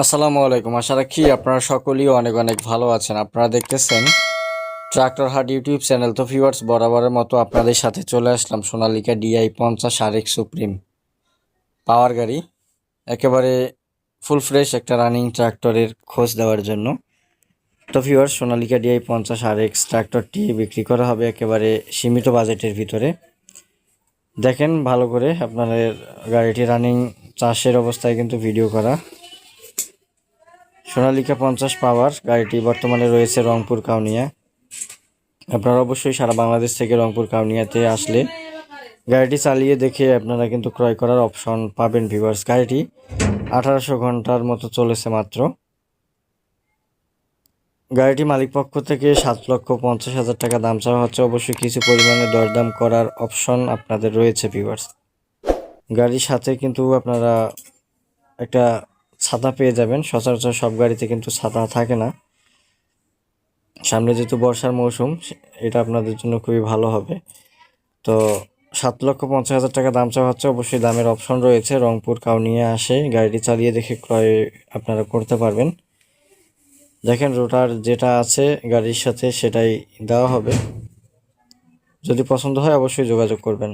আসসালামু আলাইকুম। আশা রাখি আপনারা সকলেই অনেক অনেক ভালো আছেন। আপনারা দেখতেছেন ট্রাক্টর হাট ইউটিউব চ্যানেল। তো ভিউয়ার্স, বরাবরের মতো আপনাদের সাথে চলে আসলাম Sonalika DI 50 RX supreme power গাড়ি। একেবারে ফুল ফ্রেশ একটা রানিং ট্রাক্টরের খোঁজ দেওয়ার জন্য। তো ভিউয়ার্স, সোনালিকা DI 50 RX ট্রাক্টরটি বিক্রি করা হবে একেবারে সীমিত বাজেটের ভিতরে। দেখেন ভালো করে, আপনাদের গাড়িটি রানিং চাষের অবস্থায় কিন্তু ভিডিও করা। সোনালিকা 50 পাওয়ার গাড়িটি বর্তমানে রয়েছে রংপুর কাউনিয়া। আপনারা অবশ্যই সারা বাংলাদেশ থেকে রংপুর কাউনিয়াতে আসলে গাড়িটি চালিয়ে দেখে আপনারা কিন্তু ক্রয় করার অপশন পাবেন। ভিউয়ার্স, গাড়িটি 1800 ঘন্টার মতো চলেছে মাত্র। গাড়িটি মালিক পক্ষ থেকে 7,50,000 টাকা দাম চাওয়া হচ্ছে। অবশ্যই কিছু পরিমাণে দরদাম করার অপশন আপনাদের রয়েছে। ভিউয়ার্স, গাড়ির সাথে কিন্তু আপনারা একটা ছাতা পেয়ে যাবেন। সচরাচর সব গাড়িতে কিন্তু ছাতা থাকে না। সামনে যেহেতু বর্ষার মৌসুম, এটা আপনাদের জন্য খুবই ভালো হবে। তো 7,50,000 টাকা দাম চাওয়া হচ্ছে। অবশ্যই দামের অপশন রয়েছে। রংপুর কাউনিয়া আসে গাড়িটি চালিয়ে দেখে ক্রয় আপনারা করতে পারবেন। দেখেন, রোটার যেটা আছে গাড়ির সাথে সেটাই দেওয়া হবে। যদি পছন্দ হয় অবশ্যই যোগাযোগ করবেন।